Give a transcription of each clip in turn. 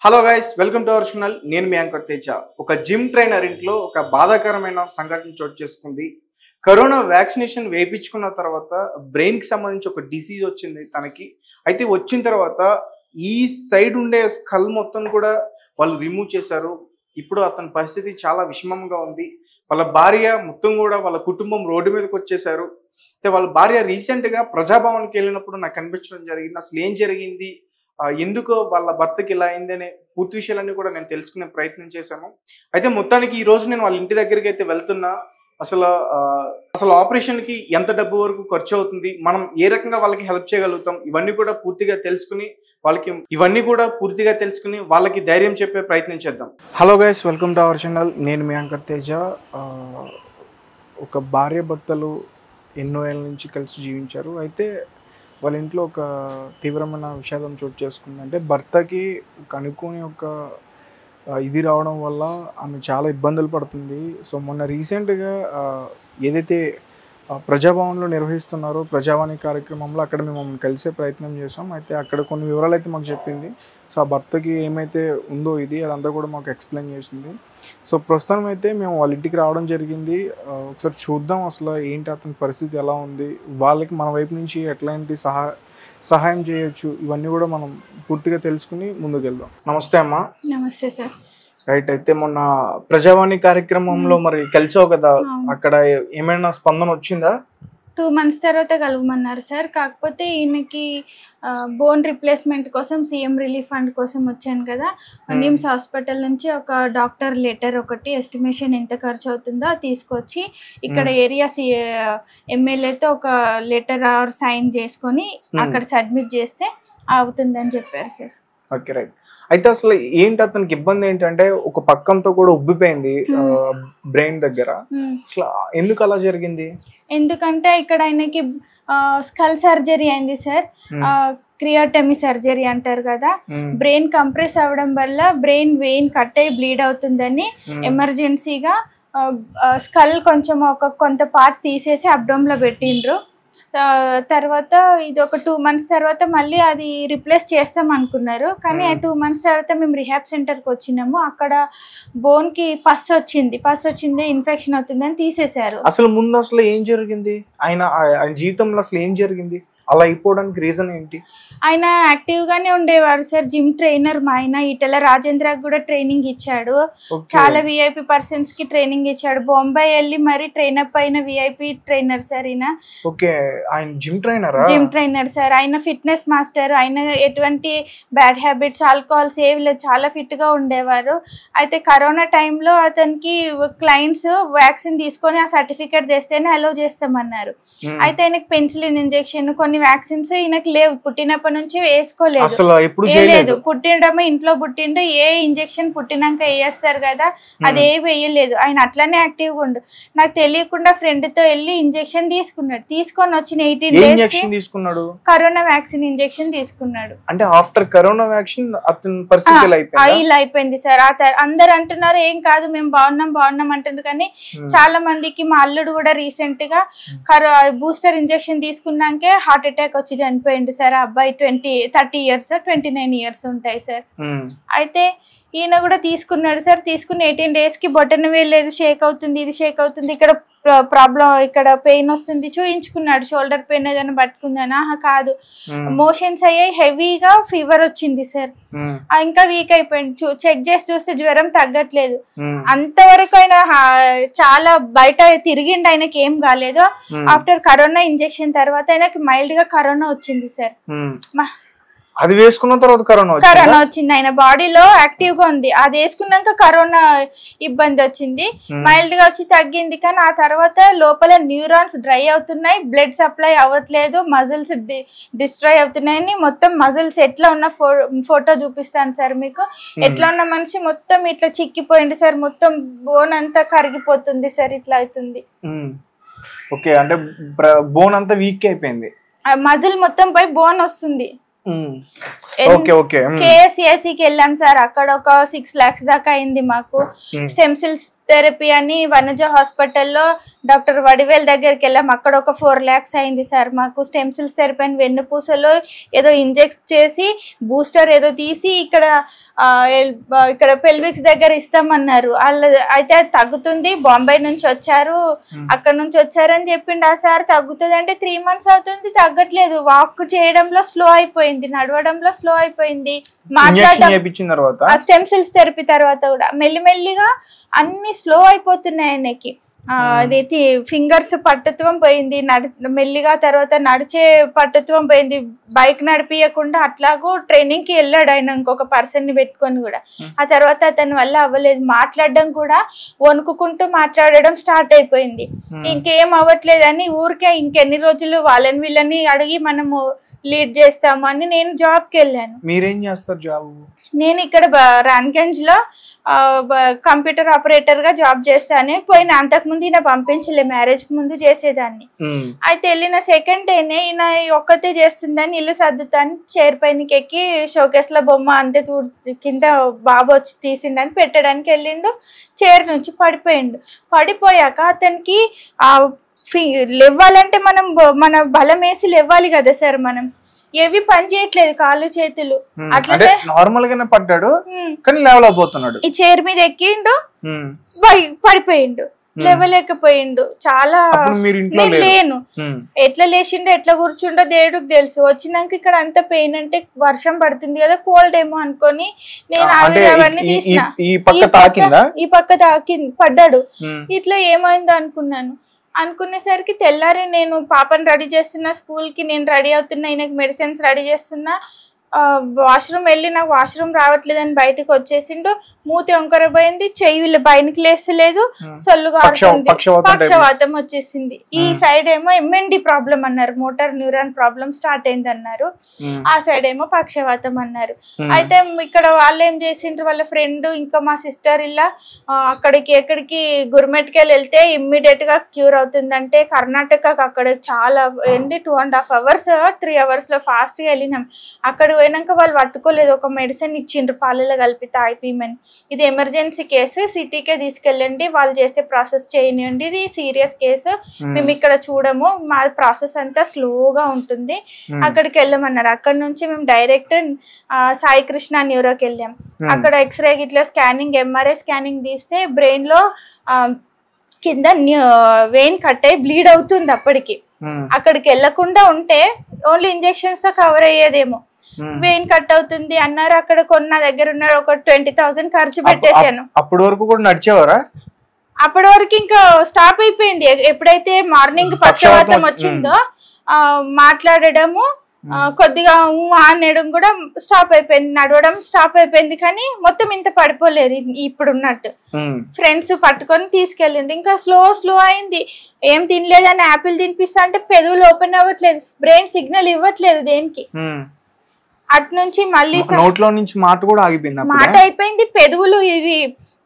Hello guys, welcome to our channel. నేను మీ anchor Teja. ఒక gym trainer ఇంట్లో ఒక బాధాకరమైన సంఘటన చోటు చేసుకుంది. కరోనా వ్యాక్సినేషన్ వేయించుకున్న తర్వాత బ్రెయిన్కి సంబంధించి ఒక డిసీజ్ వచ్చింది తనకి. అయితే వచ్చిన తర్వాత ఈ సైడ్ ఉండే స్కల్ మొత్తం కూడా వాళ్ళు రిమూవ్ చేశారు. ఇప్పుడు అతని పరిస్థితి చాలా విషమంగా ఉంది. వాళ్ళ భార్య మొత్తం కూడా వాళ్ళ కుటుంబం రోడ్డు మీదకి వచ్చేసారు. అయితే వాళ్ళ భార్య రీసెంట్గా ప్రజాభవన్కి వెళ్ళినప్పుడు నాకు కనిపించడం జరిగింది. అసలు ఏం జరిగింది, ఎందుకు వాళ్ళ భర్తకి ఇలా అయిందనే పూర్తి విషయాలన్నీ కూడా నేను తెలుసుకునే ప్రయత్నం చేశాను. అయితే మొత్తానికి ఈ రోజు నేను వాళ్ళ ఇంటి దగ్గరికి అయితే వెళ్తున్నా. అసలు ఆపరేషన్కి ఎంత డబ్బు వరకు ఖర్చు అవుతుంది, మనం ఏ రకంగా వాళ్ళకి హెల్ప్ చేయగలుగుతాం, ఇవన్నీ కూడా పూర్తిగా తెలుసుకుని వాళ్ళకి ధైర్యం చెప్పే ప్రయత్నం చేద్దాం. Hello guys, welcome to our channel. నేను మీ యాంకర్ తేజ. ఒక భార్య భర్తలు ఎన్నో ఏళ్ళ నుంచి కలిసి జీవించారు. అయితే వాళ్ళ ఇంట్లో ఒక తీవ్రమైన విషాదం చోటు చేసుకుంది. అంటే భర్తకి అనుకోని ఒక ఇది రావడం వల్ల ఆమె చాలా ఇబ్బందులు పడుతుంది. సో మొన్న రీసెంట్గా ఏదైతే ప్రజాభవన్లో నిర్వహిస్తున్నారో ప్రజావాణి కార్యక్రమంలో అక్కడ మేము కలిసే ప్రయత్నం చేసాం. అయితే అక్కడ కొన్ని వివరాలు అయితే మాకు చెప్పింది. సో ఆ భర్తకి ఏమైతే ఉందో అదంతా కూడా మాకు ఎక్స్ప్లెయిన్ చేసింది. సో ప్రస్తుతం అయితే మేము వాళ్ళ ఇంటికి రావడం జరిగింది. ఒకసారి చూద్దాం అసలు ఏంటి, అతని పరిస్థితి ఎలా ఉంది, వాళ్ళకి మన వైపు నుంచి ఎట్లాంటి సహాయం చేయొచ్చు, ఇవన్నీ కూడా మనం పూర్తిగా తెలుసుకుని ముందుకు వెళ్దాం. నమస్తే అమ్మా. నమస్తే సార్. రైట్. అయితే మొన్న ప్రజావాణి కార్యక్రమంలో మరి కలిసావు కదా, అక్కడ ఏమైనా స్పందన వచ్చిందా? 2 months తర్వాత కలవమన్నారు సార్. కాకపోతే ఈయనకి బోన్ రిప్లేస్మెంట్ కోసం సీఎం రిలీఫ్ ఫండ్ కోసం వచ్చాను కదా, నిమ్స్ హాస్పిటల్ నుంచి ఒక డాక్టర్ లెటర్ ఒకటి ఎస్టిమేషన్ ఎంత ఖర్చు అవుతుందో తీసుకొచ్చి ఇక్కడ ఏరియా ఎమ్మెల్యేతో ఒక లెటర్ ఆర్ సైన్ చేసుకొని అక్కడ సబ్మిట్ చేస్తే అవుతుందని చెప్పారు సార్. Okay, right. అయితే అసలు ఏంటి అతనికి ఇబ్బంది ఏంటంటే ఒక పక్కంతో కూడా ఉబ్బిపోయింది బ్రెయిన్ దగ్గర. అసలు ఎందుకు అలా జరిగింది? ఎందుకంటే ఇక్కడ ఆయనకి స్కల్ సర్జరీ అయింది సార్. క్రియాటమీ సర్జరీ అంటారు కదా. బ్రెయిన్ కంప్రెస్ అవ్వడం వల్ల బ్రెయిన్ వెయిన్ కట్ అయ్యి బ్లీడ్ అవుతుందని ఎమర్జెన్సీగా స్కల్ కొంచెం కొంత పార్ట్ తీసేసి అబ్డోమ్లో పెట్టిండ్రు. తర్వాత ఇది ఒక 2 months తర్వాత మళ్ళీ అది రిప్లేస్ చేస్తాం అనుకున్నారు. కానీ 2 months తర్వాత మేము రిహాబ్ సెంటర్కి వచ్చినాము. అక్కడ బోన్కి పస్ వచ్చింది ఇన్ఫెక్షన్ అవుతుందని తీసేశారు. అసలు ముందు అసలు ఏం జరిగింది, ఆయన జీవితంలో అసలు ఏం జరిగింది, అలా అయిపోవడానికి రీజన్ ఏంటి? ఆయన యాక్టివ్గానే ఉండేవాడు సార్. Gym trainer. మా ఆయన ఈటెల రాజేంద్రకి కూడా ట్రైనింగ్ ఇచ్చాడు. చాలా విఐపి పర్సన్స్కి ట్రైనింగ్ ఇచ్చాడు. బొంబాయి వెళ్ళి మరి ట్రైనప్ అయిన విఐపి ట్రైనర్ సార్ ఈయన. ఓకే, ఆయన జిమ్ ట్రైనర్ సార్. ఆయన ఫిట్నెస్ మాస్టర్. ఆయన ఎటువంటి బ్యాడ్ హ్యాబిట్స్, ఆల్కహాల్స్ ఏవి లేదు, చాలా ఫిట్గా ఉండేవారు. అయితే కరోనా టైంలో అతనికి క్లయింట్స్ వ్యాక్సిన్ తీసుకొని ఆ సర్టిఫికేట్ తెస్తేనే అలో చేస్తామన్నారు. అయితే ఆయనకి పెన్సిలిన్ ఇంజెక్షన్, కొన్ని వ్యాక్సిన్స్ ఈయనకి లేవు, పుట్టినప్పటి నుంచి వేసుకోలేదు. పుట్టినడమే ఇంట్లో పుట్టిండు. ఏ ఇంజెక్షన్ పుట్టినాక వేస్తారు కదా, అది ఏ వేయలేదు. ఆయన అట్లనే యాక్టివ్గా ఉండు. నాకు తెలియకుండా ఫ్రెండ్ తో వెళ్ళి ఇంజెక్షన్ తీసుకొని వచ్చిన 18 days కరోనా వ్యాక్సిన్ ఇంజెక్షన్ తీసుకున్నాడు. అంటే ఆఫ్టర్ కరోనా వ్యాక్సిన్ అతని పరిస్థితి ఇలా అయిపోయింది సార్. అందరు అంటున్నారు ఏం కాదు మేము బాగున్నాం అంటున్నారు. కానీ చాలా మందికి, మా అల్లుడు కూడా రీసెంట్ గా బూస్టర్ ఇంజెక్షన్ తీసుకున్నాకే హార్ట్ అటాక్ వచ్చి చనిపోయింది సార్. ఆ అబ్బాయి 30 years 29 years ఉంటాయి సార్. అయితే ఈయన కూడా తీసుకున్నాడు సార్. తీసుకుని 18 days కి బొటన వేయలేదు, షేక్ అవుతుంది, ఇది షేక్ అవుతుంది, ఇక్కడ ప్రాబ్లం, ఇక్కడ పెయిన్ వస్తుంది, చూయించుకున్నాడు. షోల్డర్ పెయిన్ ఏదైనా పట్టుకుందనా? కాదు. మోషన్స్ అయ్యాయి, హెవీగా ఫీవర్ వచ్చింది సార్. ఇంకా వీక్ అయిపోయింది. చెక్ చేసి చూస్తే జ్వరం తగ్గట్లేదు. అంతవరకు ఆయన చాలా బయట తిరిగిండి, ఆయనకి ఏం కాలేదు. ఆఫ్టర్ కరోనా ఇంజెక్షన్ తర్వాత ఆయనకి మైల్డ్ గా కరోనా వచ్చింది సార్. అది వేసుకున్న తర్వాత కరోనా వచ్చింది. ఆయన బాడీలో యాక్టివ్ గా ఉంది. అది వేసుకున్నాక కరోనా ఇబ్బంది వచ్చింది. మైల్డ్ గా వచ్చి తగ్గింది. కానీ ఆ తర్వాత లోపల న్యూరాన్స్ డ్రై అవుతున్నాయి, బ్లడ్ సప్లై అవ్వట్లేదు, మజిల్స్ డిస్ట్రాయ్ అవుతున్నాయని మొత్తం మజిల్స్ ఎట్లా ఉన్న ఫోటో చూపిస్తాను సార్ మీకు. ఎట్లా ఉన్న మనిషి మొత్తం ఇట్లా చిక్కిపోయింది సార్. మొత్తం బోన్ అంతా కరిగిపోతుంది సార్. ఇట్లా అవుతుంది. ఓకే, అంటే బోన్ అంతా వీక్ అయిపోయింది. మజిల్ మొత్తం పోయి బోన్ వస్తుంది. కేఎస్సిఐసికి వెళ్ళాం సార్. అక్కడ ఒక 6 lakhs దాకా అయింది మాకు. స్టెమ్ సెల్స్ థెరపీ అని వనజ హాస్పిటల్లో డాక్టర్ వడివేల్ దగ్గరికి వెళ్ళాం. అక్కడ ఒక 4 lakhs అయింది సార్ మాకు. స్టెమ్ సెల్స్ థెరపీ అని వెన్నుపూసలో ఏదో ఇంజెక్ట్ చేసి బూస్టర్ ఏదో తీసి ఇక్కడ పెల్విక్స్ దగ్గర ఇస్తామన్నారు. అయితే అది తగ్గుతుంది, బాంబే నుంచి వచ్చారు, అక్కడ నుంచి వచ్చారని చెప్పిండు ఆ సార్. తగ్గుతుంది అంటే 3 months అవుతుంది, తగ్గట్లేదు. వాక్ చేయడంలో స్లో అయిపోయింది, నడవడంలో స్లో అయిపోయింది, మాట్లాడడం స్టెమ్ సెల్స్ థెరపీ తర్వాత కూడా మెల్లిమెల్లిగా అన్ని స్లో అయిపోతున్నాయి ఆయనకి. అది ఫింగర్స్ పట్టుత్వం పోయింది, మెల్లిగా తర్వాత నడిచే పట్టుత్వం పోయింది, బైక్ నడిపియకుండా అట్లాగూ ట్రైనింగ్ కి వెళ్ళాడు ఆయన ఇంకొక పర్సన్ ని పెట్టుకొని కూడా. ఆ తర్వాత అతని వల్ల అవ్వలేదు, మాట్లాడడం కూడా వణుకుకుంటూ మాట్లాడడం స్టార్ట్ అయిపోయింది. ఇంకేం అవ్వట్లేదని ఊరికే ఇంకెన్ని రోజులు వాళ్ళని వీళ్ళని అడిగి మనము లీడ్ చేస్తాము అని నేను జాబ్కి వెళ్ళాను. మీరేం చేస్తారు జాబ్? నేను ఇక్కడ రాన్గంజ్ లో కంప్యూటర్ ఆపరేటర్ గా జాబ్ చేస్తాను. పోయిన అంతకుముందు ఈయన పంపించలే, మ్యారేజ్ కి ముందు చేసేదాన్ని. అయితే వెళ్ళిన సెకండ్ డేనే ఈయన ఒక్కతే చేస్తుందని ఇల్లు సర్దుతాను చైర్ పైనకి ఎక్కి షోకేస్ లో బొమ్మ అంతే కింద బాబు వచ్చి తీసిండని పెట్టడానికి వెళ్ళిండు, చైర్ నుంచి పడిపోయిండు. పడిపోయాక అతనికి లేవ్వాలంటే మన బలం వేసి లేవ్వాలి కదా సార్, మనం ఏవి పని చేయట్లేదు కాళ్ళు చేతులు. అట్లనే నార్మల్ గానే పడ్డాడు కానీ లెవెల్ అయిపోతున్నాడు. ఈ చైర్ మీద ఎక్కిండు, పడిపోయిండు, లేవలేకపోయిండు. చాలా లేను, ఎట్లా లేచిండో ఎట్లా కూర్చుండో దేవుడికి తెలుసు. వచ్చినాక ఇక్కడ అంత పెయిన్ అంటే వర్షం పడుతుంది కదా, కోల్డ్ ఏమో అనుకొని నేను అవన్నీ తీసిన. ఈ పక్క తాకింది, పడ్డాడు. ఇట్లా ఏమైందో అనుకునేసరికి తెల్లారి నేను పాపని రెడీ చేస్తున్నా, స్కూల్ కి నేను రెడీ అవుతున్నా, ఈయనకి మెడిసిన్స్ రెడీ చేస్తున్నా. వాష్రూమ్ వెళ్ళి నాకు వాష్రూమ్ రావట్లేదని బయటకు వచ్చేసిండు. మూతి వంకర పోయింది, చెయ్యి పైనకి లేస్తలేదు, సొల్లుగా పక్షవాతం వచ్చేసింది. ఈ సైడ్ ఏమో ఎంఎన్డి ప్రాబ్లం అన్నారు, మోటార్ న్యూరాన్ ప్రాబ్లం స్టార్ట్ అయింది అన్నారు. ఆ సైడ్ ఏమో పక్షవాతం అన్నారు. అయితే ఇక్కడ వాళ్ళు ఏం చేసిండ్రు, వాళ్ళ ఫ్రెండ్ ఇంకా మా సిస్టర్ ఇలా ఎక్కడికి గుర్మెట్కెళ్ళి వెళ్తే ఇమ్మీడియట్ గా క్యూర్ అవుతుందంటే కర్ణాటకకు అక్కడ చాలా 2.5 hours 3 hours లో ఫాస్ట్ గా వెళ్ళినాం. అక్కడ పోయినాక వాళ్ళు పట్టుకోలేదు, ఒక మెడిసిన్ ఇచ్చిండ్రు పాలలో కలిపి తాగిపిమని. ఇది ఎమర్జెన్సీ కేసు, సిటీకే తీసుకెళ్ళండి, వాళ్ళు చేసే ప్రాసెస్ చేయనివ్వండి, ఇది సీరియస్ కేసు, మేము ఇక్కడ చూడము, మా ప్రాసెస్ అంతా స్లోగా ఉంటుంది, అక్కడికి వెళ్ళమన్నారు. అక్కడ నుంచి మేము డైరెక్ట్ సాయి కృష్ణ న్యూరోకి వెళ్ళాం. అక్కడ ఎక్స్రే గిట్లా స్కానింగ్, ఎంఆర్ఐ స్కానింగ్ తీస్తే బ్రెయిన్ లో కింద వెయిన్ కట్ అయ్యి బ్లీడ్ అవుతుంది. అప్పటికి అక్కడికి వెళ్లకుండా ఉంటే ఓన్లీ ఇంజెక్షన్స్ తో కవర్ అయ్యేదేమో, వెయిన్ కట్ అవుతుంది అన్నారు. అక్కడ కొన్న దగ్గర ఉన్న ఒక 20,000 ఖర్చు పెట్టేశాను. అప్పటి వరకు కూడా నడిచేవారా? అప్పటి వరకు ఇంకా స్టాప్ అయిపోయింది. ఎప్పుడైతే మార్నింగ్ పక్షవాతం వచ్చిందో మాట్లాడడము కొద్దిగా అనడం కూడా స్టాప్ అయిపోయింది, నడవడం స్టాప్ అయిపోయింది. కానీ మొత్తం ఇంత పడిపోలేదు ఇప్పుడు ఉన్నట్టు. ఫ్రెండ్స్ పట్టుకొని తీసుకెళ్ళింది. ఇంకా స్లో అయింది. ఏం తినలేదని యాపిల్ తినిపిస్తా అంటే పెదవులు ఓపెన్ అవ్వట్లేదు, బ్రెయిన్ సిగ్నల్ ఇవ్వట్లేదు దేనికి. అటు నుంచి మళ్ళీ నోట్లో నుంచి మాట కూడా ఆగిపోయింది, మాట అయిపోయింది, పెదవులు ఇవి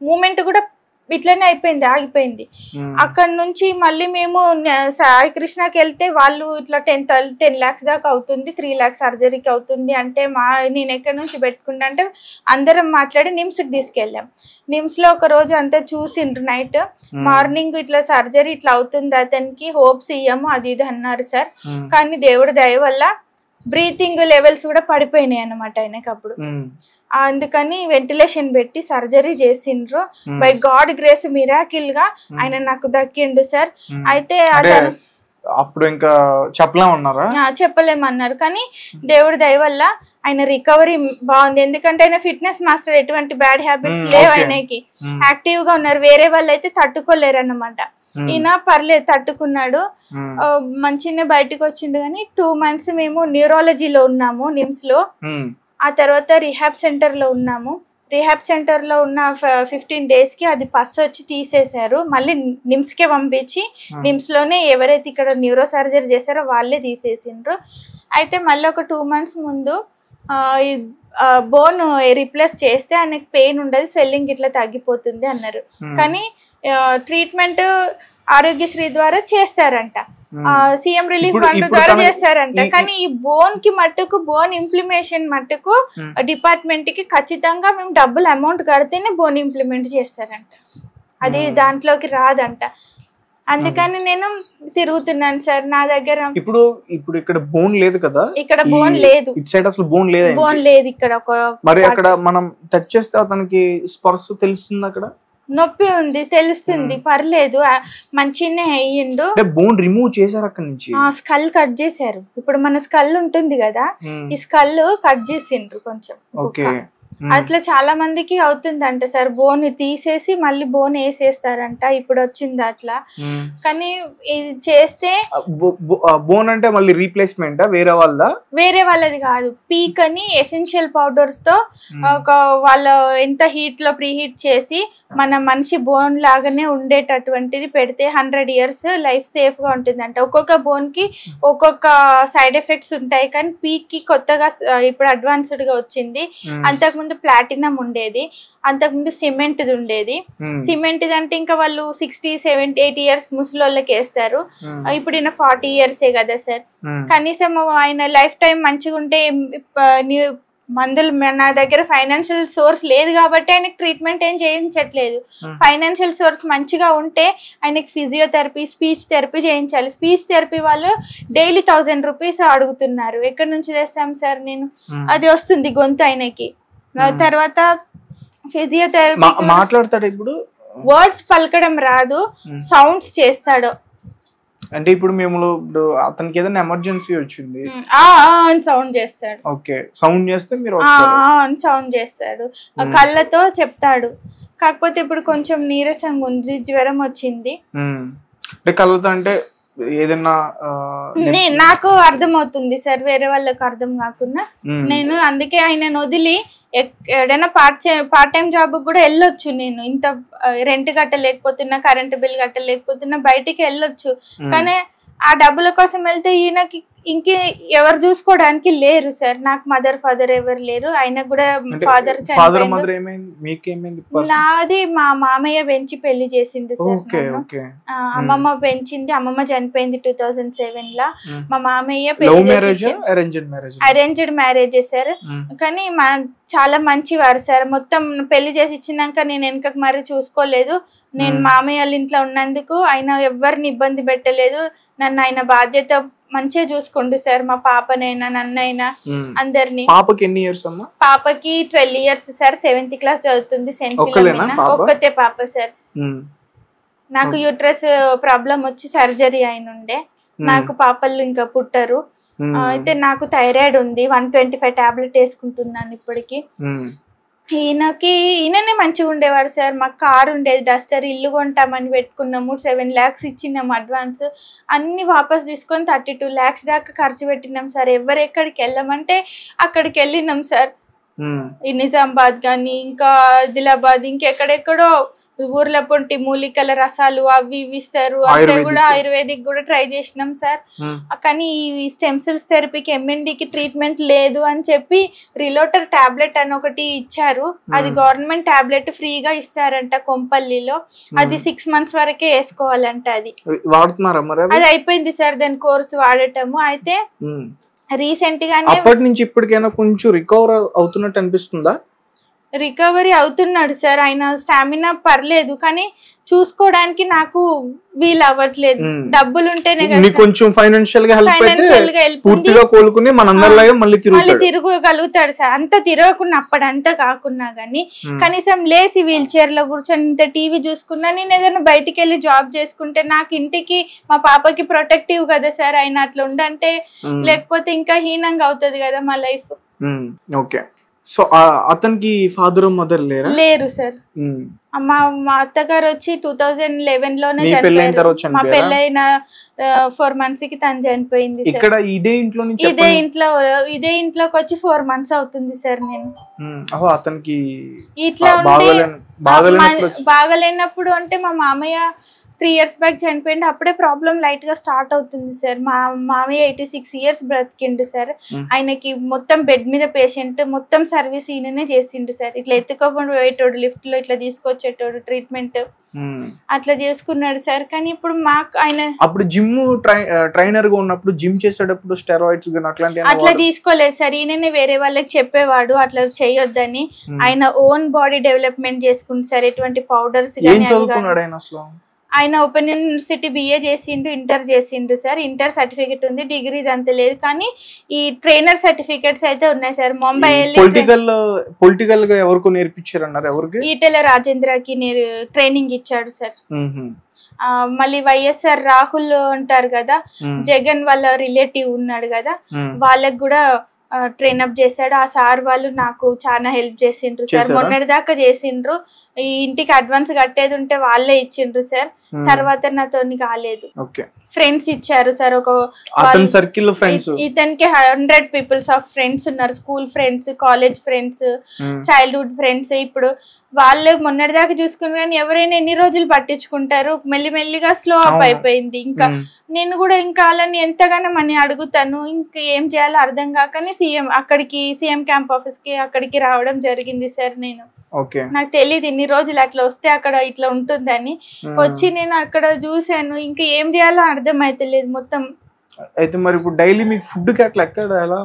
మూమెంట్ కూడా ఇట్లనే అయిపోయింది, ఆగిపోయింది. అక్కడ నుంచి మళ్ళీ మేము సాయి కృష్ణకి వెళ్తే వాళ్ళు ఇట్లా 10 lakhs దాకా అవుతుంది, 3 lakhs సర్జరీకి అవుతుంది అంటే నేను ఎక్కడి నుంచి పెట్టుకుంటా అంటే అందరం మాట్లాడి నిమ్స్కి తీసుకెళ్ళాం. నిమ్స్ లో ఒక రోజు అంతా చూసిండ్రు, నైట్ మార్నింగ్ ఇట్లా సర్జరీ ఇట్లా అవుతుంది, అతనికి హోప్స్ ఇయ్యము అది ఇది అన్నారు సార్. కానీ దేవుడి దయ వల్ల బ్రీతింగ్ లెవెల్స్ కూడా పడిపోయినాయి అన్నమాట ఆయనకి అప్పుడు. అందుకని వెంటిలేషన్ పెట్టి సర్జరీ చేసిండ్రు. బై గాడ్ గ్రేస్ మిరాకిల్ గా ఆయన నాకు దక్కిండు సార్. అయితే అప్పుడు ఇంకా చెప్పలేమన్నారా? చెప్పలేమన్నారు. కానీ దేవుడి దయ వల్ల ఆయన రికవరీ బాగుంది. ఎందుకంటే ఆయన ఫిట్నెస్ మాస్టర్, ఎటువంటి బ్యాడ్ హ్యాబిట్స్ లేవు ఆయనకి, యాక్టివ్ గా ఉన్నారు. వేరే వాళ్ళు అయితే తట్టుకోలేరు అన్నమాట. ఈయన పర్లేదు తట్టుకున్నాడు, మంచిగా బయటకు వచ్చిండు. కానీ 2 months మేము న్యూరాలజీలో ఉన్నాము నిమ్స్ లో. ఆ తర్వాత రిహాబ్ సెంటర్ లో ఉన్నాము. రిహాబ్ సెంటర్ లో ఉన్న 15 days కి అది పస్ వచ్చి తీసేశారు. మళ్ళీ నిమ్స్ కే పంపించి నిమ్స్ లోనే ఎవరైతే ఇక్కడ న్యూరో సర్జరీ చేశారో వాళ్ళే తీసేసిండ్రు. అయితే మళ్ళీ ఒక 2 months ముందు బోన్ రీప్లేస్ చేస్తే ఆయనకి పెయిన్ ఉండదు, స్వెల్లింగ్ ఇట్లా తగ్గిపోతుంది అన్నారు. కానీ ట్రీట్మెంట్ ఆరోగ్యశ్రీ ద్వారా చేస్తారంట, సీఎం రిలీఫ్ ఫండ్ ద్వారా చేస్తారంట. కానీ ఈ బోన్ కి మట్టుకు, బోన్ ఇంప్లిమేషన్ మట్టుకు డిపార్ట్మెంట్ కి ఖచ్చితంగా మేము డబ్బులు అమౌంట్ కడితేనే బోన్ ఇంప్లిమెంట్ చేస్తారంట. అది దాంట్లోకి రాదంట. అందుకని నేను తిరుగుతున్నాను సార్. నా దగ్గర ఇప్పుడు ఇక్కడ బోన్ లేదు కదా, ఇక్కడ బోన్ లేదు, ఇటు సైడ్ అసలు బోన్ లేదు. బోన్ లేదు ఇక్కడ. మరి అక్కడ మనం టచ్ చేస్తే అతనికి స్పర్శ తెలుస్తుంది, అక్కడ నొప్పి ఉంది తెలుస్తుంది, పర్లేదు మంచిగానే అయ్యిండు. బోన్ రిమూవ్ చేశారు అక్కడ నుంచి, స్కల్ కట్ చేశారు. ఇప్పుడు మన స్కల్ ఉంటుంది కదా, ఈ స్కల్ కట్ చేసిండ్రు కొంచెం. ఓకే, అట్లా చాలా మందికి అవుతుందంట సార్. బోన్ తీసేసి మళ్ళీ బోన్ వేసేస్తారంట, ఇప్పుడు వచ్చింది అట్లా. కానీ ఇది చేస్తే బోన్ అంటే మళ్ళీ రీప్లేస్మెంట్ వేరే వాళ్ళదా? వేరే వాళ్ళది కాదు, పీక్ అని ఎసెన్షియల్ పౌడర్స్ తో ఒక వాళ్ళ ఎంత హీట్ లో ప్రీ హీట్ చేసి మన మనిషి బోన్ లాగానే ఉండేటటువంటిది పెడితే 100 years లైఫ్ సేఫ్ గా ఉంటుందంట. ఒక్కొక్క బోన్ కి ఒక్కొక్క సైడ్ ఎఫెక్ట్స్ ఉంటాయి, కానీ పీక్ కి కొత్తగా ఇప్పుడు అడ్వాన్స్డ్ గా వచ్చింది. అంతకుముందు ప్లాటినం ఉండేది, అంతకుముందు సిమెంట్ ఉండేది. సిమెంట్ అంటే ఇంకా వాళ్ళు 60, 70, 80 years ముసలోళ్ళకి వేస్తారు. ఇప్పుడు ఈయన 40 years కదా సార్. కనీసం ఆయన లైఫ్ టైం మంచిగా ఉంటే మందులు నా దగ్గర ఫైనాన్షియల్ సోర్స్ లేదు కాబట్టి ఆయనకి ట్రీట్మెంట్ ఏం చేయించట్లేదు. ఫైనాన్షియల్ సోర్స్ మంచిగా ఉంటే ఆయనకి ఫిజియోథెరపీ, స్పీచ్ థెరపీ చేయించాలి. స్పీచ్ థెరపీ వాళ్ళు డైలీ 1000 rupees అడుగుతున్నారు. ఎక్కడి నుంచి తెస్తాం సార్ నేను? అది వస్తుంది గొంతు ఆయనకి. తర్వాత ఫిజియోథెరపీ మాట్లాడతాడు, ఇప్పుడు వర్డ్స్ పలకడం రాదు, సౌండ్స్ చేస్తాడు. అంటే ఇప్పుడు మేము అతనికి ఏదైనా ఎమర్జెన్సీ వచ్చింది సౌండ్ చేస్తాడు. ఓకే, సౌండ్ చేస్తే మీరు సౌండ్ చేస్తాడు, కళ్ళతో చెప్తాడు. కాకపోతే ఇప్పుడు కొంచెం నీరసంగా ఉంది, జ్వరం వచ్చింది. అంటే కళ్ళతో అంటే ఏదైనా నాకు అర్థం అవుతుంది సార్, వేరే వాళ్ళకి అర్థం కాకుండా. నేను అందుకే ఆయన వదిలి ఎక్కడైనా పార్ట్ టైం జాబ్ కూడా వెళ్ళొచ్చు. నేను ఇంత రెంట్ కట్టలేకపోతున్నా, కరెంట్ బిల్ కట్టలేకపోతున్నా, బయటికి వెళ్ళొచ్చు. కానీ ఆ డబ్బుల కోసం వెళ్తే ఈయనకి ఇంకే ఎవరు చూసుకోవడానికి లేరు సార్. నాకు మదర్ ఫాదర్ ఎవరు లేరు. ఆయనకు కూడా ఫాదర్ నాది మా మామయ్య పెంచి పెళ్లి చేసిండు సార్. అమ్మమ్మ పెంచింది, అమ్మమ్మ చనిపోయింది 2007 లో. మా మామయ్య అరేంజ్డ్ మ్యారేజ్ సార్. కానీ చాలా మంచివారు సార్. మొత్తం పెళ్లి చేసి ఇచ్చినాక నేను వెనకకు మరి చూసుకోలేదు. నేను మామయ్య వాళ్ళ ఇంట్లో ఉన్నందుకు ఆయన ఎవరిని ఇబ్బంది పెట్టలేదు. నన్ను ఆయన బాధ్యత మంచిగా చూసుకోండి సార్. మా పాపనైనా నన్నైనా అందరినీ. పాపకి ఎన్ని ఇయర్స్ అమ్మా? పాపకి 12 years సార్. 7th class చదువుతుంది. ఒక్కతే పాప సార్. నాకు యూట్రస్ ప్రాబ్లం వచ్చి సర్జరీ అయినుండే. నాకు పాపలు ఇంకా పుట్టరు. అయితే నాకు థైరాయిడ్ ఉంది. 125 టాబ్లెట్ వేసుకుంటున్నాను ఇప్పటికి. ఈయననే మంచిగా ఉండేవారు సార్. మాకు కారు ఉండేది, డస్టర్. ఇల్లు కొంటామని పెట్టుకున్నాము, 7 lakhs ఇచ్చినాము అడ్వాన్స్. అన్ని వాపస్ తీసుకొని 32 lakhs దాకా ఖర్చు పెట్టినాం సార్. ఎవరెక్కడికి వెళ్ళమంటే అక్కడికి వెళ్ళినాం సార్. ఈ నిజామాబాద్ కానీ ఇంకా ఆదిలాబాద్ ఇంకెక్కడెక్కడో ఊర్ల పొంటి మూలికల రసాలు అవి ఇవి ఇస్తారు. అంటే కూడా ఆయుర్వేదిక్ కూడా ట్రై చేసినాం సార్. కానీ ఈ స్టెమ్ సెల్స్ థెరపీకి MNDకి ట్రీట్మెంట్ లేదు అని చెప్పి రిలోటర్ టాబ్లెట్ అని ఒకటి ఇచ్చారు. అది గవర్నమెంట్ టాబ్లెట్ ఫ్రీగా ఇస్తారంట కొంపల్లిలో. అది 6 months వరకే వేసుకోవాలంట. అది అది అయిపోయింది సార్ దాని కోర్సు వాడటము. అయితే రీసెంట్ గానే అప్పటి నుంచి ఇప్పటికైనా కొంచెం రికవర్ అవుతున్నట్టు అనిపిస్తుందా? రికవరీ అవుతున్నాడు సార్. ఆయన స్టామినా పర్లేదు, కానీ చూసుకోవడానికి నాకు వీలు అవ్వట్లేదు. డబ్బులు ఉంటేనే కొంచెం ఫైనాన్షియల్ గా పూర్తిగా కోలుకుని మనందరిలాగా మళ్ళీ తిరగగలుగుతాడు సార్. అంత తిరగకుండా అప్పుడంతా కాకున్నా గానీ కనీసం లేసి వీల్ చైర్ లో కూర్చొని ఇంత టీవీ చూసుకున్నా, నేను ఏదైనా బయటికి వెళ్ళి జాబ్ చేసుకుంటే నాకు ఇంటికి మా పాపకి ప్రొటెక్టివ్ కదా సార్. ఆయన అట్లా ఉండంటే లేకపోతే ఇంకా హీనంగా అవుతుంది కదా మా లైఫ్. ఓకే, సో అతనికి ఫాదర్ మదర్ లేరు సార్. మా అత్తగారు వచ్చి 2011 లోనే చనిపోయారు. మా పెళ్ళైన 4 months కి తను చనిపోయింది సార్. ఇదే ఇంట్లోకి వచ్చి 4 months అవుతుంది సార్. నేను ఇట్లా బాగాలేనప్పుడు అంటే మా మామయ్య 3 years బ్యాక్ చనిపోయిండు. అప్పుడే ప్రాబ్లం లైట్ గా స్టార్ట్ అవుతుంది సార్. మా మామయ్య 86 years బ్రతికిండు సార్. ఆయనకి మొత్తం బెడ్ మీద పేషెంట్, మొత్తం సర్వీస్ ఈయననే చేసిండు సార్. ఇట్లా ఎత్తుకోకుండా పోయేటోడు, లిఫ్ట్ లో ఇట్లా తీసుకొచ్చేటోడు, ట్రీట్మెంట్ అట్లా చేసుకున్నాడు సార్. కానీ ఇప్పుడు మాకు ఆయన అప్పుడు జిమ్ ట్రైనర్ గా ఉన్నప్పుడు జిమ్ చేసేటప్పుడు స్టెరాయిడ్స్ అట్లా తీసుకోలేదు సార్. ఈయననే వేరే వాళ్ళకి చెప్పేవాడు అట్లా చేయొద్దని. ఆయన ఓన్ బాడీ డెవలప్మెంట్ చేసుకుంది సార్. ఎటువంటి పౌడర్స్ ఆయన ఓపెన్ యూనివర్సిటీ BA చేసిండు, ఇంటర్ చేసిండు సార్. ఇంటర్ సర్టిఫికెట్ ఉంది, డిగ్రీ అంత లేదు. కానీ ఈ ట్రైనర్ సర్టిఫికెట్స్ అయితే ఉన్నాయి సార్. ముంబై పొలిటికల్ గా ఎవరికి నేర్పించారు అన్నారు? ఎవరికి? ఈటెల రాజేంద్రకి ట్రైనింగ్ ఇచ్చాడు సార్. మళ్ళీ వైఎస్ఆర్ రాహుల్ ఉంటారు కదా, జగన్ వాళ్ళ రిలేటివ్ ఉన్నాడు కదా, వాళ్ళకి కూడా ట్రైన్ అప్ చేశాడు. ఆ సార్ వాళ్ళు నాకు చాలా హెల్ప్ చేసిండ్రు సార్. మొన్నటి దాకా చేసిండ్రు. ఈ ఇంటికి అడ్వాన్స్ కట్టేది ఉంటే వాళ్ళే ఇచ్చిండ్రు సార్. తర్వాత నాతో కాలేదు. ఫ్రెండ్స్ ఇచ్చారు సార్. ఒక ఇతనికి 100 పీపుల్స్ ఆఫ్ ఫ్రెండ్స్ ఉన్నారు. School friends, college friends, childhood friends. ఇప్పుడు వాళ్ళు మొన్నటి దాకా చూసుకున్నారు కానీ ఎవరైనా ఎన్ని రోజులు పట్టించుకుంటారు. మెల్లిమెల్లిగా స్లో అప్ అయిపోయింది. ఇంకా నేను కూడా ఇంకా వాళ్ళని ఎంతగానో మనీ అడుగుతాను, ఇంకా ఏం చేయాలో అర్థం కాకనే సీఎం క్యాంప్ ఆఫీస్ కి అక్కడికి రావడం జరిగింది సార్. నేను నాకు తెలియదు ఇన్ని రోజులు అట్లా వస్తే అక్కడ ఇట్లా ఉంటుందని. వచ్చి నేను అక్కడ చూసాను, ఇంకా ఏం చేయాలో అర్థం అయితలేదు మొత్తం. అయితే మరి ఇప్పుడు డైలీ మీకు ఫుడ్ కి అట్లా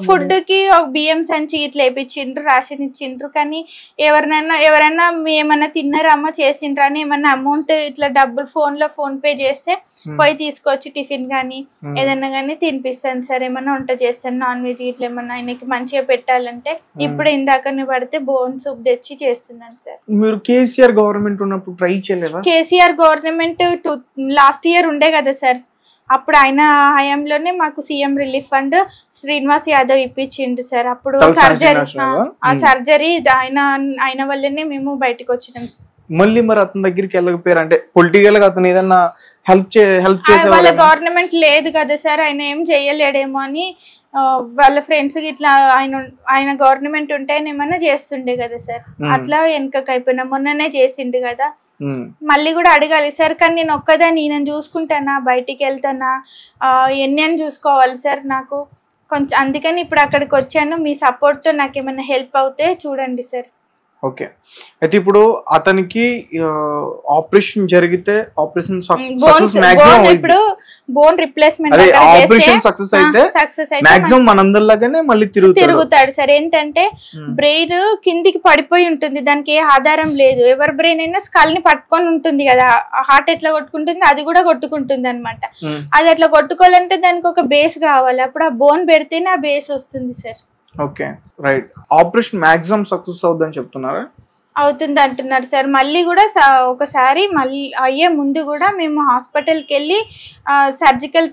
ఫుడ్ కి ఒక బియ్యం సంచి ఇట్లా వేయించిండ్రు, రేషన్ ఇచ్చిండ్రు. కానీ ఎవరైనా ఏమన్నా తిన్నారమ్మా చేసిండ్రా అని ఏమన్నా అమౌంట్ ఇట్లా డబ్బులు ఫోన్ పే చేస్తే పోయి తీసుకొచ్చి టిఫిన్ గానీ ఏదన్నా గానీ తినిపిస్తాను సార్. ఏమన్నా వంట చేస్తాను, నాన్ వెజ్ ఇట్లా ఏమన్నా ఆయనకి మంచిగా పెట్టాలంటే. ఇప్పుడు ఇందాకనే పడితే బోన్ సూప్ తెచ్చి చేస్తున్నాను సార్. మీరు కేసీఆర్ గవర్నమెంట్ ఉన్నప్పుడు ట్రై చేయలేదా? కేసీఆర్ గవర్నమెంట్ లాస్ట్ ఇయర్ ఉండే కదా సార్. అప్పుడు ఆయన హయాంలోనే మాకు CM relief fund Srinivas Yadav ఇప్పించిండు సార్. అప్పుడు సర్జరీ ఆయన వల్లనే మేము బయటకు వచ్చినాం. మళ్ళీ మరి అతని దగ్గరికి వెళ్ళకపోయారు? అంటే పొలిటికల్ గా అతను ఏదన్నా హెల్ప్ వాళ్ళ గవర్నమెంట్ లేదు కదా సార్, ఆయన ఏం చెయ్యలేడేమో అని వాళ్ళ ఫ్రెండ్స్ ఇట్లా ఆయన గవర్నమెంట్ ఉంటే ఏమన్నా చేస్తుండే కదా సార్. అట్లా వెనకకి అయిపోయినా. మొన్ననే చేసిండు కదా, మళ్ళీ కూడా అడగాలి సార్. కానీ నేను ఒక్కదాన్ని నేను చూసుకుంటానా, బయటికి వెళ్తానా, ఎన్ని అని చూసుకోవాలి సార్ నాకు కొంచెం. అందుకని ఇప్పుడు అక్కడికి వచ్చాను. మీ సపోర్ట్ తో నాకు ఏమైనా హెల్ప్ అవుతే చూడండి సార్. ఓకే. అయితే ఇప్పుడు అతనికి ఆపరేషన్ జరిగితే ఆపరేషన్ ఇప్పుడు బోన్ రిప్లేస్మెంట్ ఆపరేషన్ సక్సెస్ అయితే మాక్సిమం మనందరిలాగానే మళ్ళీ తిరుగుతాడు సార్. ఏంటంటే బ్రెయిన్ కిందికి పడిపోయి ఉంటుంది, దానికి ఏ ఆధారం లేదు. ఎవరి బ్రెయిన్ అయినా స్కల్ ని పట్టుకొని ఉంటుంది కదా, హార్ట్ ఎట్లా కొట్టుకుంటుంది అది కూడా కొట్టుకుంటుంది అనమాట. అది అట్లా కొట్టుకోవాలంటే దానికి ఒక బేస్ కావాలి. అప్పుడు ఆ బోన్ పెడితేనే ఆ బేస్ వస్తుంది sir. Okay, right. Operation maximum success అవుతుందని చెప్తున్నారా? అవుతుంది అంటున్నారు సార్. మళ్ళీ కూడా ఒకసారి మళ్ళీ అయ్యే ముందు కూడా మేము హాస్పిటల్కి వెళ్ళి సర్జికల్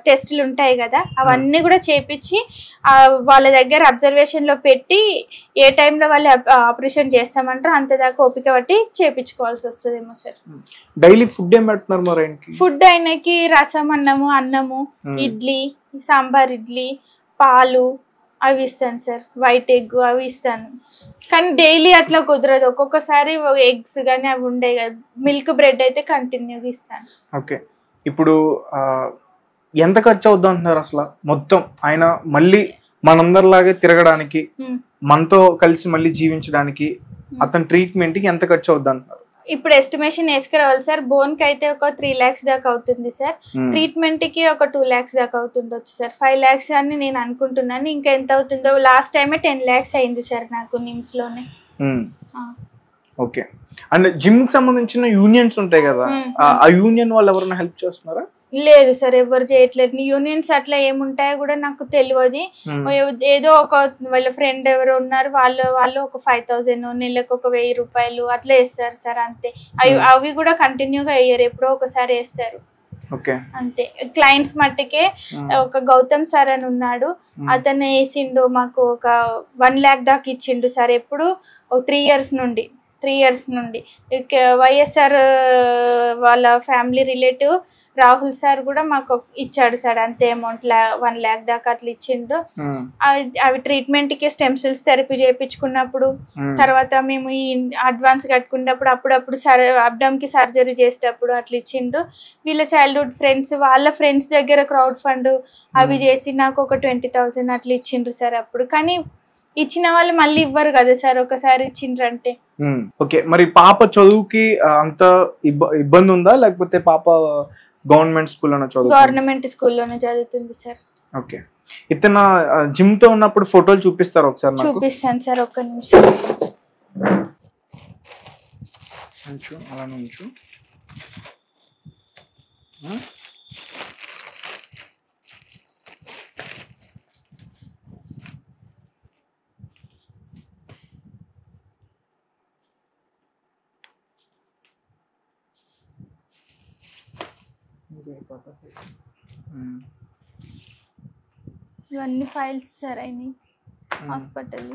టెస్టులు ఉంటాయి కదా, అవన్నీ కూడా చేపించి వాళ్ళ దగ్గర అబ్జర్వేషన్లో పెట్టి ఏ టైంలో వాళ్ళు ఆపరేషన్ చేస్తామంటారో అంతదాకా ఓపిక పట్టి చేపించుకోవాల్సి వస్తుందేమో సార్. డైలీ ఫుడ్ ఏం పెడుతున్నారు మరి? ఫుడ్ ఆయనకి రసం అన్నము, ఇడ్లీ, సాంబార్ ఇడ్లీ, పాలు అవి ఇస్తాను సార్. వైట్ ఎగ్ అవి ఇస్తాను. కానీ డైలీ అట్లా కుదరదు. ఒక్కొక్కసారి ఎగ్స్ కానీ అవి ఉండే కదా, మిల్క్ బ్రెడ్ అయితే కంటిన్యూగా ఇస్తాను. ఓకే. ఇప్పుడు ఎంత ఖర్చు అవుద్దాం అంటున్నారు అసలు మొత్తం ఆయన మళ్ళీ మనందరిలాగే తిరగడానికి, మనతో కలిసి మళ్ళీ జీవించడానికి, అతని ట్రీట్మెంట్ కి ఎంత ఖర్చు అవుద్దాం అంటున్నారు? ఇప్పుడు ఎస్టిమేషన్ వేసుకురావాలి సార్. బోన్ కి అయితే ఒక 3 lakhs దాకా అవుతుంది సార్. ట్రీట్మెంట్ కి ఒక 2 lakhs దాకా అవుతుండొచ్చు సార్. 5 lakhs అని నేను అనుకుంటున్నాను. ఇంకా ఎంత అవుతుందో, లాస్ట్ టైమే 10 lakhs అయింది సార్ నాకు నిమ్స్ లోనే. ఓకే. అండ్ జిమ్ కి సంబంధించిన యూనియన్స్ ఉంటాయి కదా, ఆ యూనియన్ వాళ్ళు ఎవరైనా హెల్ప్ చేస్తున్నారా? లేదు సార్, ఎవరు చేయట్లేదు. యూనియన్స్ అట్లా ఏముంటాయో కూడా నాకు తెలియదు. ఏదో ఒక వాళ్ళ ఫ్రెండ్ ఎవరు ఉన్నారు, వాళ్ళు ఒక 5,000 నెలకు ఒక 1,000 రూపాయలు అట్లా వేస్తారు సార్, అంతే. అవి కూడా కంటిన్యూగా వేయరు, ఎప్పుడో ఒకసారి వేస్తారు అంతే. క్లయింట్స్ మట్టుకే ఒక గౌతమ్ సార్ అని ఉన్నాడు, అతను వేసిండు మాకు ఒక 1 lakh దాకా ఇచ్చిండు సార్. ఎప్పుడు 3 years నుండి 3 years నుండి. వైఎస్ఆర్ వాళ్ళ ఫ్యామిలీ రిలేటివ్ రాహుల్ సార్ కూడా మాకు ఇచ్చాడు సార్, అంతే అమౌంట్ 1 lakh దాకా అట్లా ఇచ్చిండ్రు. అవి ట్రీట్మెంట్కి స్టెమ్ సెల్స్ థెరపీ చేయించుకున్నప్పుడు, తర్వాత మేము ఈ అడ్వాన్స్ కట్టుకున్నప్పుడు, అప్పుడప్పుడు అబ్డమ్కి సర్జరీ చేసేటప్పుడు అట్లా ఇచ్చిండ్రు. వీళ్ళ చైల్డ్హుడ్ ఫ్రెండ్స్, వాళ్ళ ఫ్రెండ్స్ దగ్గర క్రౌడ్ ఫండ్ అవి చేసి నాకు ఒక 20,000 అట్లా ఇచ్చిండ్రు సార్ అప్పుడు. కానీ ఇచ్చిన వాళ్ళు మళ్ళీ ఇవ్వరు కదా సార్ ఒకసారి ఇచ్చిండ్రంటే. ఓకే, మరి పాప చదువుకి అంత ఇబ్బంది ఉందా, లేకపోతే పాప గవర్నమెంట్ స్కూల్లోనే చదువు? గవర్నమెంట్ స్కూల్లోనే చదువుతుంది సార్. ఓకే, ఇతను జిమ్ తో ఉన్నప్పుడు ఫోటోలు చూపిస్తారు ఒకసారి నాకు? చూపిస్తాను సార్, ఒక్క నిమిషం. అలా నుంచు. ఇవన్నీ ఫైల్స్ సార్ అయినాయి హాస్పిటల్.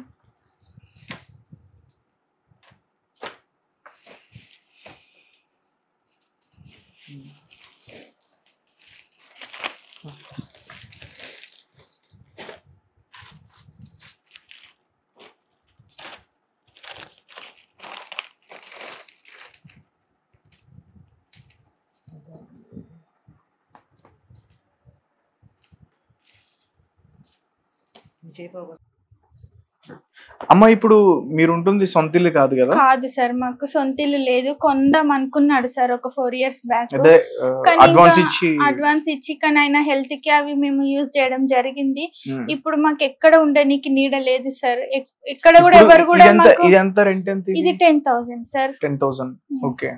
అమ్మ, ఇప్పుడు మీరు ఉంటుంది సొంత ఇల్లు కాదు కదా? కాదు సార్, మాకు సొంత ఇల్లు లేదు. కొందాం అనుకున్నాడు సార్ ఒక 4 years బ్యాక్. అడ్వాన్స్ ఇచ్చి కానీ ఆయన హెల్త్ కి అవి మేము యూజ్ చేయడం జరిగింది. ఇప్పుడు మాకు ఎక్కడ ఉండడానికి నీడ లేదు సార్, ఎక్కడ కూడా ఎవరు కూడా. ఇది 10,000 సార్. 10,000. ఓకే,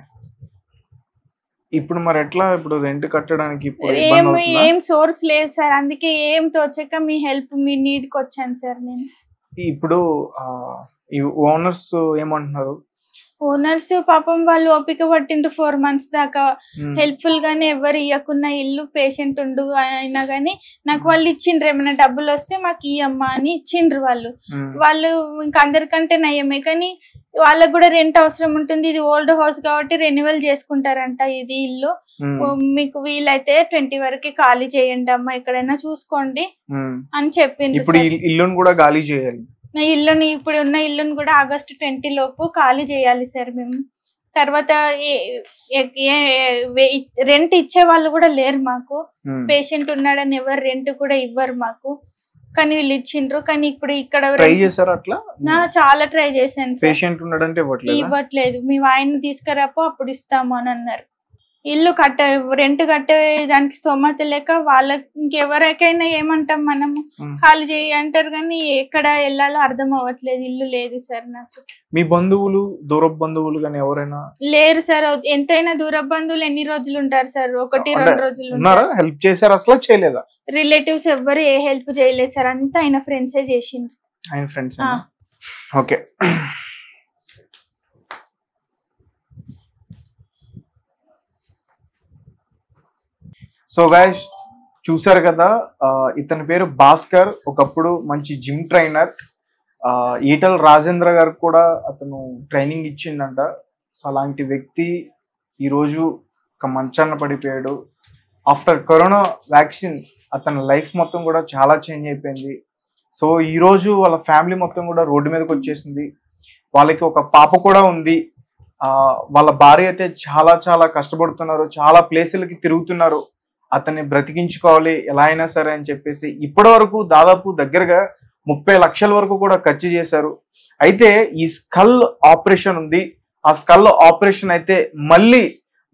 ఇప్పుడు మరి ఎట్లా? ఇప్పుడు రెంట్ కట్టడానికి ఏం సోర్స్ లేదు సార్, అందుకే ఏం తోచక మీ హెల్ప్, మీ నీడ్ కి వచ్చాను సార్ నేను. ఇప్పుడు ఓనర్స్ ఏమంటున్నారు? ఓనర్స్ పాపం వాళ్ళు ఓపిక పట్టిండ్రు 4 months దాకా. హెల్ప్ఫుల్ గానే ఎవరు ఇవ్వకున్న ఇల్లు పేషెంట్ ఉండు అయినా గానీ నాకు వాళ్ళు ఇచ్చిండ్రు, ఏమైనా డబ్బులు వస్తే మాకు ఇయ్యమ్మా అని ఇచ్చిండ్రు వాళ్ళు. వాళ్ళు ఇంకా అందరికంటే నయ్యమే, కానీ వాళ్ళకు కూడా రెంట్ అవసరం ఉంటుంది. ఇది ఓల్డ్ హౌస్ కాబట్టి రెన్యువల్ చేసుకుంటారంట ఇది ఇల్లు. మీకు వీలైతే 20 వరకు ఖాళీ చేయండి అమ్మా, ఎక్కడైనా చూసుకోండి అని చెప్పింది. ఇప్పుడు ఇల్లును కూడా ఖాళీ చేయాలి. ఇల్లుని, ఇప్పుడు ఉన్న ఇల్లుని కూడా August 20 లోపు ఖాళీ చేయాలి సార్ మేము. తర్వాత రెంట్ ఇచ్చే వాళ్ళు కూడా లేరు మాకు. పేషెంట్ ఉన్నాడని ఎవరు రెంట్ కూడా ఇవ్వరు మాకు, కానీ వీళ్ళు ఇచ్చిండ్రు. కానీ ఇప్పుడు ఇక్కడ చాలా ట్రై చేశాను, పేషెంట్ ఉన్నాడంటే ఇవ్వట్లేదు. మీ ఆయన తీసుకురాపో అప్పుడు ఇస్తాము అని అన్నారు. ఇల్లు రెంట్ కట్టే దానికి స్తోమత లేక వాళ్ళకి ఇంకెవరికైనా ఏమంటాం మనము, ఖాళీ చేయి అంటారు, కానీ ఎక్కడ వెళ్ళాలో అర్థం అవ్వట్లేదు. ఇల్లు లేదు సార్ నాకు. మీ బంధువులు, దూర బంధువులు కానీ ఎవరైనా లేరు సార్. ఎంతైనా దూర బంధువులు ఎన్ని రోజులు ఉంటారు సార్? 1-2 రోజులు. హెల్ప్ చేశారు అసలు చేయలేదా? రిలేటివ్స్ ఎవ్వరు ఏ హెల్ప్ చేయలేదు సార్, అంతా ఆయన ఫ్రెండ్సే చేసిండ్రు. ఆయన ఫ్రెండ్స్. ఓకే, సో గైస్ చూసారు కదా, ఇతని పేరు భాస్కర్. ఒకప్పుడు మంచి జిమ్ ట్రైనర్. ఈటల రాజేంద్ర గారు కూడా అతను ట్రైనింగ్ ఇచ్చిందంట. సో అలాంటి వ్యక్తి ఈరోజు ఒక మంచాన్న పడిపోయాడు. ఆఫ్టర్ కరోనా వ్యాక్సిన్ అతని లైఫ్ మొత్తం కూడా చాలా చేంజ్ అయిపోయింది. సో ఈరోజు వాళ్ళ ఫ్యామిలీ మొత్తం కూడా రోడ్డు మీదకి వచ్చేసింది. వాళ్ళకి ఒక పాప కూడా ఉంది. వాళ్ళ భార్య అయితే చాలా చాలా కష్టపడుతున్నారు, చాలా ప్లేసులకి తిరుగుతున్నారు, అతన్ని బ్రతికించుకోవాలి ఎలా అయినా సరే అని చెప్పేసి. ఇప్పటి వరకు దాదాపు దగ్గరగా 30 లక్షల వరకు కూడా ఖర్చు చేశారు. అయితే ఈ స్కల్ ఆపరేషన్ ఉంది. ఆ స్కల్ ఆపరేషన్ అయితే మళ్ళీ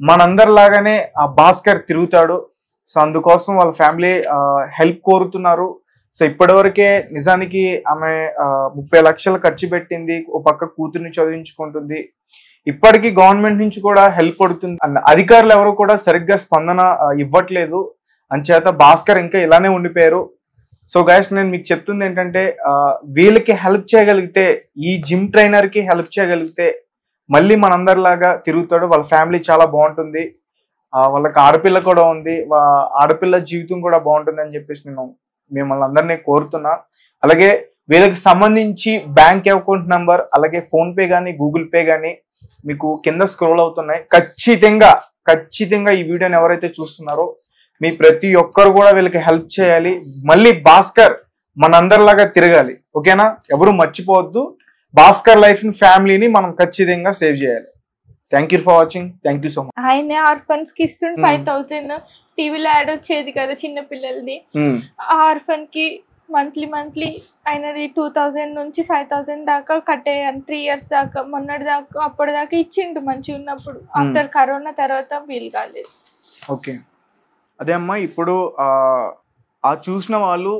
మనందరిలాగానే ఆ భాస్కర్ తిరుగుతాడు. సో అందుకోసం వాళ్ళ ఫ్యామిలీ హెల్ప్ కోరుతున్నారు. సో ఇప్పటివరకే నిజానికి ఆమె 30 లక్షలు ఖర్చు పెట్టింది, ఓ పక్క కూతుర్ని చదివించుకుంటుంది. ఇప్పటికీ గవర్నమెంట్ నుంచి కూడా హెల్ప్ పడుతుంది. అధికారులు ఎవరు కూడా సరిగ్గా స్పందన ఇవ్వట్లేదు. అంచేత భాస్కర్ ఇంకా ఇలానే ఉండిపోయారు. సో గైస్, నేను మీకు చెప్తుంది ఏంటంటే, వీళ్ళకి హెల్ప్ చేయగలిగితే, ఈ జిమ్ ట్రైనర్ కి హెల్ప్ చేయగలిగితే మళ్ళీ మనందరిలాగా తిరుగుతాడు. వాళ్ళ ఫ్యామిలీ చాలా బాగుంటుంది. వాళ్ళకి ఆడపిల్ల కూడా ఉంది. ఆడపిల్ల జీవితం కూడా బాగుంటుంది అని చెప్పేసి నేను మిమ్మల్ని అందరినీ కోరుతున్నా. అలాగే వీళ్ళకి సంబంధించి బ్యాంక్ అకౌంట్ నంబర్ అలాగే ఫోన్ పే కానీ గూగుల్ పే కానీ మీకు కింద స్క్రోల్ అవుతున్నాయి. ఖచ్చితంగా ఈ వీడియోని ఎవరైతే చూస్తున్నారో మీ ప్రతి ఒక్కరు కూడా వీళ్ళకి హెల్ప్ చేయాలి. మళ్ళీ భాస్కర్ మనందరిలాగా తిరగాలి. ఓకేనా? ఎవరు మర్చిపోవద్దు. భాస్కర్ లైఫ్ ని ఫ్యామిలీని మనం ఖచ్చితంగా సేవ్ చేయాలి. Thank you for watching. Thank you so much. ఆయన ఆర్ఫన్స్ కి ఇస్తుండే 5,000 టీవీలో యాడ్ వచ్చేది కదా చిన్న పిల్లలది. ఆ ఆర్ఫన్ కి మంత్లీ ఆయనది 2,000 నుంచి 5,000 దాకా కట్టేయాలి. 3 years దాకా, మొన్నటి దాకా అప్పటిదాకా ఇచ్చిండు మంచిగా ఉన్నప్పుడు. ఆఫ్టర్ కరోనా తర్వాత వీలు కాలేదు. ఓకే, అదే అమ్మా. ఇప్పుడు ఆ చూసిన వాళ్ళు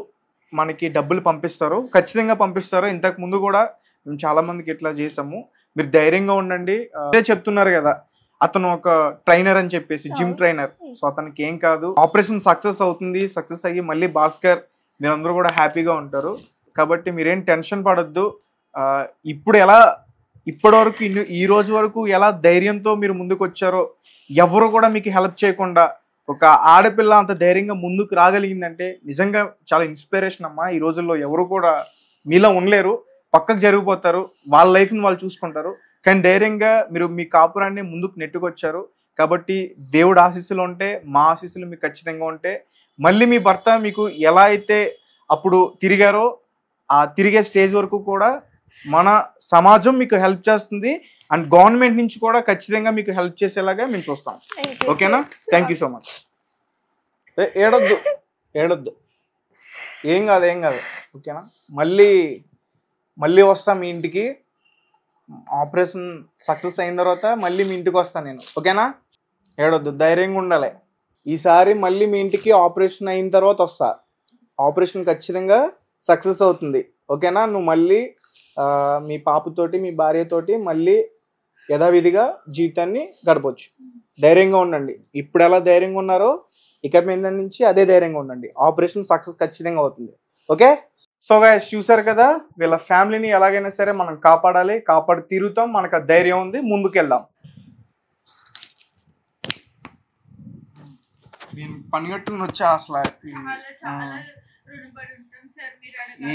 మనకి డబ్బులు పంపిస్తారు, ఖచ్చితంగా పంపిస్తారు. ఇంతకు ముందు కూడా మేము చాలా మందికి ఇట్లా చేసాము. మీరు ధైర్యంగా ఉండండి. అదే చెప్తున్నారు కదా, అతను ఒక ట్రైనర్ అని చెప్పేసి, జిమ్ ట్రైనర్. సో అతనికి ఏం కాదు, ఆపరేషన్ సక్సెస్ అవుతుంది. సక్సెస్ అయ్యి మళ్ళీ భాస్కర్ మీరందరూ కూడా హ్యాపీగా ఉంటారు. కాబట్టి మీరేం టెన్షన్ పడొద్దు. ఇప్పటివరకు ఈ రోజు వరకు ఎలా ధైర్యంతో మీరు ముందుకు వచ్చారో, ఎవరు కూడా మీకు హెల్ప్ చేయకుండా ఒక ఆడపిల్ల అంత ధైర్యంగా ముందుకు రాగలిగిందంటే నిజంగా చాలా ఇన్స్పిరేషన్ అమ్మా. ఈ రోజుల్లో ఎవరు కూడా మీలో ఉండలేరు, పక్కకు జరిగిపోతారు, వాళ్ళ లైఫ్ని వాళ్ళు చూసుకుంటారు. కానీ ధైర్యంగా మీరు మీ కాపురాన్ని ముందుకు నెట్టుకొచ్చారు. కాబట్టి దేవుడు ఆశీస్సులు ఉంటే, మా ఆశీస్సులు మీకు ఖచ్చితంగా ఉంటే, మళ్ళీ మీ భర్త మీకు ఎలా అయితే అప్పుడు తిరిగారో ఆ తిరిగే స్టేజ్ వరకు కూడా మన సమాజం మీకు హెల్ప్ చేస్తుంది. అండ్ గవర్నమెంట్ నుంచి కూడా ఖచ్చితంగా మీకు హెల్ప్ చేసేలాగా మేము చూస్తాం. ఓకేనా? Thank you so much. ఏడొద్దు, ఏం కాదు. ఓకేనా? మళ్ళీ వస్తాం మీ ఇంటికి. ఆపరేషన్ సక్సెస్ అయిన తర్వాత మళ్ళీ మీ ఇంటికి వస్తాను నేను. ఓకేనా? ఏడొద్దు, ధైర్యంగా ఉండాలి. ఈసారి మళ్ళీ మీ ఇంటికి ఆపరేషన్ అయిన తర్వాత వస్తా. ఆపరేషన్ ఖచ్చితంగా సక్సెస్ అవుతుంది. ఓకేనా? నువ్వు మళ్ళీ మీ పాపతోటి, మీ భార్యతోటి మళ్ళీ యథావిధిగా జీవితాన్ని గడపచ్చు. ధైర్యంగా ఉండండి. ఇప్పుడు ఎలా ధైర్యంగా ఉన్నారో ఇక మీద నుంచి అదే ధైర్యంగా ఉండండి. ఆపరేషన్ సక్సెస్ ఖచ్చితంగా అవుతుంది. ఓకే? సో గైస్, చూసారు కదా, వీళ్ళ ఫ్యామిలీని ఎలాగైనా సరే మనం కాపాడాలి, కాపాడి తీరుతాం. మనకు ధైర్యం ఉంది, ముందుకెళ్దాం. నేను పని కట్టుకుని వచ్చా అసలు.